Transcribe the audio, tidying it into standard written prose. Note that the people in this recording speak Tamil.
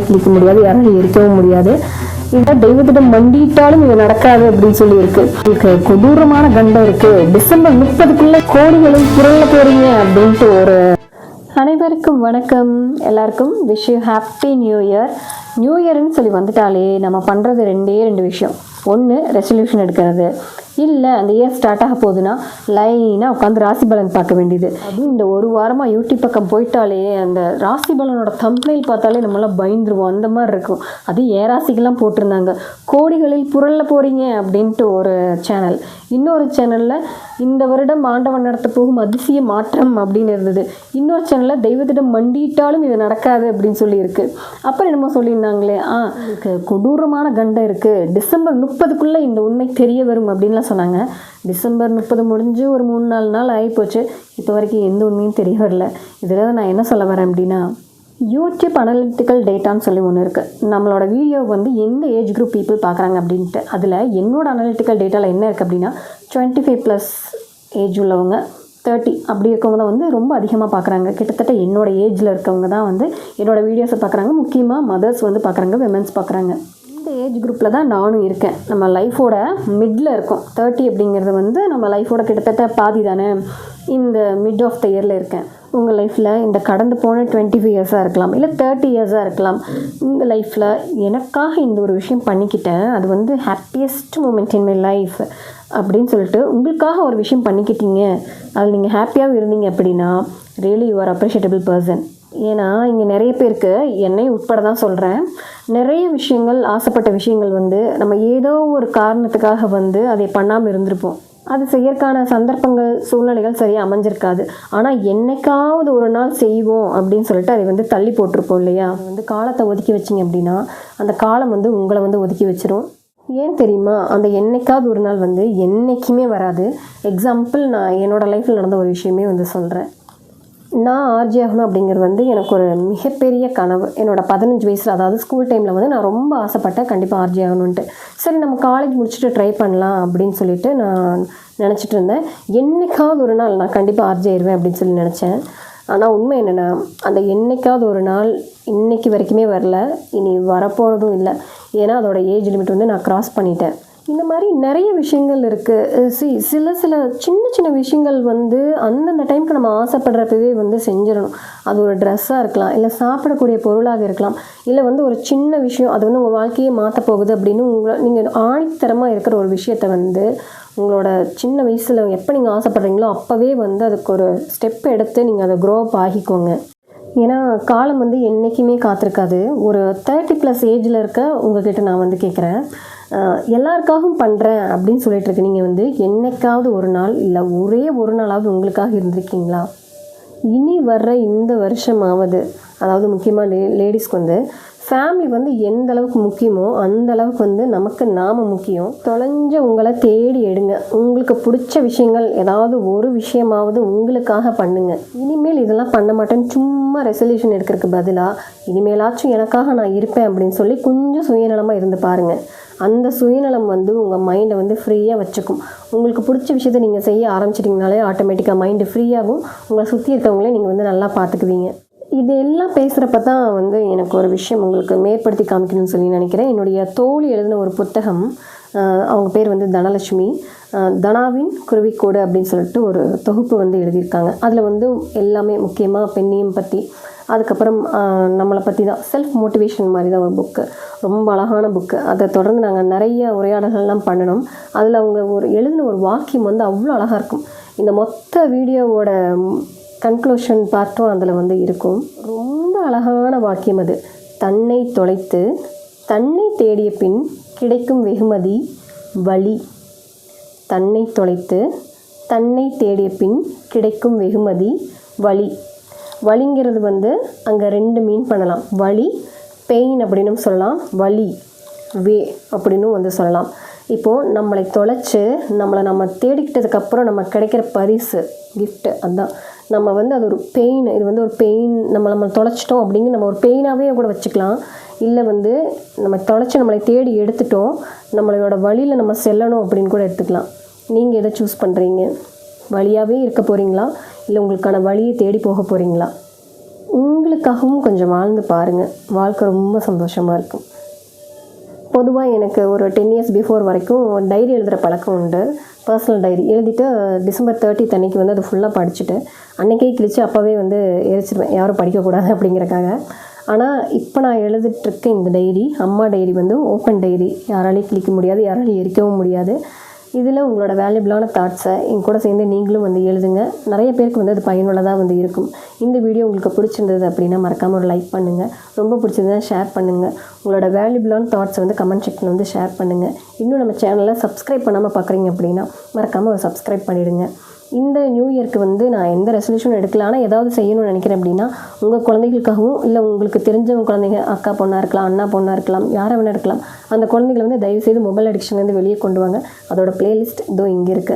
கிழிக்க முடியாது, யாராலும் எரிக்கவும் முடியாது. இதான் தெய்வத்திடம் மண்டிட்டாலும் இது நடக்காது அப்படின்னு சொல்லி இருக்கு. இதுக்கு கொடூரமான கண்டம் இருக்கு. டிசம்பர் 30க்குள்ள கோடிகளும் புரள போறீங்க அப்படின்ட்டு ஒரு. அனைவருக்கும் வணக்கம். எல்லாருக்கும் wish you happy new year. New இயர்னு சொல்லி வந்துட்டாலே நம்ம பண்ணுறது ரெண்டு விஷயம். ஒன்று ரெசல்யூஷன் எடுக்கிறது, இல்லை அந்த இயர் ஸ்டார்ட் ஆக போகுதுன்னா லைனாக உட்காந்து ராசி பலன் பார்க்க வேண்டியது. அதுவும் இந்த ஒரு வாரமாக யூடியூப் பக்கம் போயிட்டாலே அந்த ராசி பலனோட தம்ப்நெயில் பார்த்தாலே நம்மளாம் பயந்துருவோம். அந்த மாதிரி இருக்கும். அது ஏராசிக்கெல்லாம் போட்டிருந்தாங்க, கோடிகளில் புரள போகிறீங்க அப்படின்ட்டு ஒரு சேனல். இன்னொரு சேனலில் இந்த வருடம் ஆண்டவன் நடத்த போகும் அதிசய மாற்றம் அப்படின்னு இருந்தது. இன்னொரு சேனலில் தெய்வத்திடம் மண்டிட்டாலும் இது நடக்காது அப்படின்னு சொல்லியிருக்கு. அப்புறம் என்னமோ சொல்லியிருந்தாங்களே, இதுக்கு கொடூரமான கண்டம் இருக்குது, டிசம்பர் 30க்குள்ளே இந்த உண்மை தெரிய வரும் அப்படின்லாம் சொன்னாங்க. டிசம்பர் 30 முடிஞ்சு ஒரு 3-4 நாள் ஆகிப்போச்சு. இப்போ வரைக்கும் எந்த உண்மையும் தெரிய வரல. இதில் நான் என்ன சொல்ல வரேன் அப்படின்னா, யூடியூப் அனலிட்டிக்கல் டேட்டான்னு சொல்லி ஒன்று இருக்குது. நம்மளோட வீடியோ வந்து எந்த ஏஜ் குரூப் பீப்புள் பார்க்குறாங்க அப்படின்ட்டு. அதில் என்னோடய அனலிட்டிக்கல் டேட்டாவில் என்ன இருக்குது அப்படின்னா, 25+ ஏஜ் உள்ளவங்க, 30 அப்படி இருக்கவங்க தான் வந்து ரொம்ப அதிகமாக பார்க்குறாங்க. கிட்டத்தட்ட என்னோடய ஏஜில் இருக்கவங்க தான் வந்து என்னோடய வீடியோஸை பார்க்குறாங்க. முக்கியமாக மதர்ஸ் வந்து பார்க்குறாங்க, விமென்ஸ் பார்க்குறாங்க. இந்த ஏஜ் குரூப்பில் தான் நானும் இருக்கேன். நம்ம லைஃபோட மிடில் இருக்கோம். 30 அப்படிங்கிறது வந்து நம்ம லைஃபோட கிட்டத்தட்ட பாதி தானே. இந்த மிட் ஆஃப் த இயரில் இருக்கேன். உங்கள் லைஃப்பில் இந்த கடந்து போன 25 இயர்ஸாக இருக்கலாம், இல்லை 30 இயர்ஸாக இருக்கலாம். இந்த லைஃப்பில் எனக்காக இந்த ஒரு விஷயம் பண்ணிக்கிட்டேன், அது வந்து happiest moment in my life அப்படின்னு சொல்லிட்டு உங்களுக்காக ஒரு விஷயம் பண்ணிக்கிட்டீங்க, அதில் நீங்கள் ஹாப்பியாகவும் இருந்தீங்க அப்படின்னா really you are appreciable person. ஏன்னா இங்கே நிறைய பேருக்கு, என்னை உட்பட தான் சொல்கிறேன், நிறைய விஷயங்கள், ஆசைப்பட்ட விஷயங்கள் வந்து நம்ம ஏதோ ஒரு காரணத்துக்காக வந்து அதை பண்ணாமல் இருந்திருப்போம். அது செய்யறதுக்கான சந்தர்ப்பங்கள், சூழ்நிலைகள் சரியாக அமைஞ்சிருக்காது. ஆனால் என்னைக்காவது ஒரு நாள் செய்வோம் அப்படின்னு சொல்லிட்டு அதை வந்து தள்ளி போட்டிருப்போம் இல்லையா. அது வந்து காலத்தை ஒதுக்கி வச்சிங்க அப்படின்னா அந்த காலம் வந்து உங்களை வந்து ஒதுக்கி வச்சிரும். ஏன் தெரியுமா? அந்த என்னைக்காவது ஒரு நாள் வந்து என்றைக்குமே வராது. எக்ஸாம்பிள், நான் என்னோடய லைஃப்பில் நடந்த ஒரு விஷயமே வந்து சொல்கிறேன். நான் ஆர்ஜி ஆகணும் அப்படிங்கிறது வந்து எனக்கு ஒரு மிகப்பெரிய கனவு. என்னோடய 15 வயசில், அதாவது ஸ்கூல் டைமில் வந்து நான் ரொம்ப ஆசைப்பட்டேன் கண்டிப்பாக ஆர்ஜி ஆகணுன்ட்டு. சரி, நம்ம காலேஜ் முடிச்சுட்டு ட்ரை பண்ணலாம் அப்படின்னு சொல்லிட்டு நான் நினச்சிட்டு இருந்தேன். என்னைக்காவது ஒரு நாள் நான் கண்டிப்பாக ஆர்ஜி ஆயிடுவேன் அப்படின்னு சொல்லி நினச்சேன். ஆனால் உண்மை என்னென்னா, அந்த என்னைக்காவது ஒரு நாள் இன்றைக்கி வரைக்குமே வரல, இனி வரப்போகிறதும் இல்லை. ஏன்னா அதோட ஏஜ் லிமிட் வந்து நான் க்ராஸ் பண்ணிட்டேன். இந்த மாதிரி நிறைய விஷயங்கள் இருக்குது. சில சின்ன விஷயங்கள் வந்து அந்தந்த டைமுக்கு நம்ம ஆசைப்படுறப்பவே வந்து செஞ்சிடணும். அது ஒரு ட்ரெஸ்ஸாக இருக்கலாம், இல்லை சாப்பிடக்கூடிய பொருளாக இருக்கலாம், இல்லை வந்து ஒரு சின்ன விஷயம், அது வந்து உங்கள் வாழ்க்கையே மாற்ற போகுது அப்படின்னு நீங்கள் ஆணித்தரமாக இருக்கிற ஒரு விஷயத்தை வந்து உங்களோட சின்ன வயசில் எப்போ நீங்கள் ஆசைப்படுறீங்களோ அப்போவே வந்து அதுக்கு ஒரு ஸ்டெப் எடுத்து நீங்கள் அதை க்ரோ அப் ஆகிக்கோங்க. ஏன்னா காலம் வந்து என்றைக்குமே காத்திருக்காது. ஒரு 30+ ஏஜில் இருக்க உங்ககிட்ட நான் வந்து கேட்குறேன், எல்லாருக்காகவும் பண்ணுறேன் அப்படின்னு சொல்லிட்டு இருக்கு. நீங்கள் வந்து என்னைக்காவது ஒரு நாள், இல்லை ஒரே ஒரு நாளாவது உங்களுக்காக இருந்திருக்கீங்களா? இனி வர்ற இந்த வருஷமாவது, அதாவது முக்கியமாக லேடிஸ்க்கு வந்து ஃபேமிலி வந்து எந்த அளவுக்கு முக்கியமோ அந்த அளவுக்கு வந்து நமக்கு நாம முக்கியம். தொலைஞ்ச உங்களை தேடி எடுங்க. உங்களுக்கு பிடிச்ச விஷயங்கள் ஏதாவது ஒரு விஷயமாவது உங்களுக்காக பண்ணுங்க. இனிமேல் இதெல்லாம் பண்ண மாட்டேன்னு சும்மா ரெசல்யூஷன் எடுக்கிறதுக்கு பதிலாக, இனிமேலாச்சும் எனக்காக நான் இருப்பேன் அப்படின்னு சொல்லி கொஞ்சம் சுயநலமாக இருந்து பாருங்கள். அந்த சுயநலம் வந்து உங்கள் மைண்டை வந்து ஃப்ரீயாக வச்சுக்கும். உங்களுக்கு பிடிச்ச விஷயத்தை நீங்கள் செய்ய ஆரம்பிச்சிட்டிங்கனாலே ஆட்டோமேட்டிக்காக மைண்டு ஃப்ரீயாகும். உங்களை சுற்றி இருக்கவங்களே நீங்கள் வந்து நல்லா பார்த்துக்குவீங்க. இது எல்லாம் பேசுகிறப்ப தான் வந்து எனக்கு ஒரு விஷயம் உங்களுக்கு மேற்படுத்தி காமிக்கணும்னு சொல்லி நினைக்கிறேன். என்னுடைய தோழி எழுதின ஒரு புத்தகம், அவங்க பேர் வந்து தனலட்சுமி, தனாவின் குருவிக்கோடு அப்படின்னு சொல்லிட்டு ஒரு தொகுப்பு வந்து எழுதியிருக்காங்க. அதில் வந்து எல்லாமே முக்கியமாக பெண்ணியம் பற்றி, அதுக்கப்புறம் நம்மளை பற்றி தான், செல்ஃப் மோட்டிவேஷன் மாதிரி தான் ஒரு புக்கு. ரொம்ப அழகான புக்கு. அதை தொடர்ந்து நாங்கள் நிறைய உரையாடல்கள்லாம் பண்ணணும். அதில் அவங்க எழுதின ஒரு வாக்கியம் வந்து அவ்வளோ அழகாக இருக்கும். இந்த மொத்த வீடியோவோட கன்க்ளூஷன் பார்ட்டும் அதில் வந்து இருக்கும். ரொம்ப அழகான வாக்கியம் அது. தன்னை தொலைத்து தன்னை தேடிய பின் கிடைக்கும் வெகுமதி வலி. தன்னை தொலைத்து தன்னை தேடிய பின் கிடைக்கும் வெகுமதி வலி. வலிங்கிறது வந்து அங்கே 2 மீன் பண்ணலாம். வலி, பெயின் அப்படின்னு சொல்லலாம், வலி வே அப்படின்னு வந்து சொல்லலாம். இப்போது நம்மளை தொலைச்சி நம்ம தேடிக்கிட்டதுக்கப்புறம் நம்ம கிடைக்கிற பரிசு, கிஃப்ட்டு, அதுதான் நம்ம வந்து அது ஒரு பெயின். இது வந்து ஒரு பெயின். நம்ம தொலைச்சிட்டோம் அப்படிங்கிற நம்ம ஒரு பெயினாகவே கூட வச்சுக்கலாம். இல்லை வந்து நம்ம தொலைச்சி நம்மளை தேடி எடுத்துட்டோம், நம்மளோட வழியில் நம்ம செல்லணும் அப்படின்னு கூட எடுத்துக்கலாம். நீங்கள் எதை சூஸ் பண்ணுறீங்க? வழியாகவே இருக்க போகிறீங்களா, இல்லை உங்களுக்கான வழியை தேடி போக போகிறீங்களா? உங்களுக்காகவும் கொஞ்சம் வாழ்ந்து பாருங்கள். வாழ்க்கை ரொம்ப சந்தோஷமாக இருக்கும். பொதுவாக எனக்கு ஒரு 10 இயர்ஸ் பிஃபோர் வரைக்கும் டைரி எழுதுகிற பழக்கம் உண்டு. பர்சனல் டைரி எழுதிட்டு டிசம்பர் 30 அன்னைக்கு அது ஃபுல்லாக படிச்சுட்டு அன்றைக்கே கிழிச்சு அப்போவே எரிச்சிருவேன், யாரும் படிக்கக்கூடாது அப்படிங்கிறக்காக. ஆனால் இப்போ நான் எழுதிட்டுருக்க இந்த டைரி அம்மா டைரி ஓப்பன் டைரி, யாராலையும் கிழிக்க முடியாது, யாராலையும் எரிக்கவும் முடியாது. இதில் உங்களோட வேல்யூபிளான தாட்ஸை என் கூட சேர்ந்து நீங்களும் எழுதுங்க. நிறைய பேருக்கு அது பயனுள்ளதாக இருக்கும். இந்த வீடியோ உங்களுக்கு பிடிச்சிருந்தது அப்படின்னா மறக்காமல் ஒரு லைக் பண்ணுங்கள். ரொம்ப பிடிச்சிருந்தா ஷேர் பண்ணுங்கள். உங்களோட வேல்யூபிளான தாட்ஸை கமெண்ட் செக்ஷனில் ஷேர் பண்ணுங்கள். இன்னும் நம்ம சேனலை சப்ஸ்கிரைப் பண்ணாமல் பார்க்குறீங்க அப்படின்னா மறக்காமல் ஒரு சப்ஸ்கிரைப் பண்ணிவிடுங்க. இந்த நியூ இயர்க்கு நான் எந்த ரெசல்யூஷன் எடுக்கல, ஆனால் ஏதாவது செய்யணும்னு நினைக்கிறேன் அப்படின்னா உங்கள் குழந்தைகளுக்காகவும் இல்லை உங்களுக்கு தெரிஞ்சவங்க குழந்தைங்க, அக்கா பொண்ணாக இருக்கலாம், அண்ணா பொண்ணாக இருக்கலாம், யாரை வேணா இருக்கலாம், அந்த குழந்தைகளை தயவுசெய்து மொபைல் அடிக்ஷன்லேருந்து வெளியே கொண்டு வாங்க. அதோட பிளேலிஸ்ட் இதோ இங்கே இருக்குது.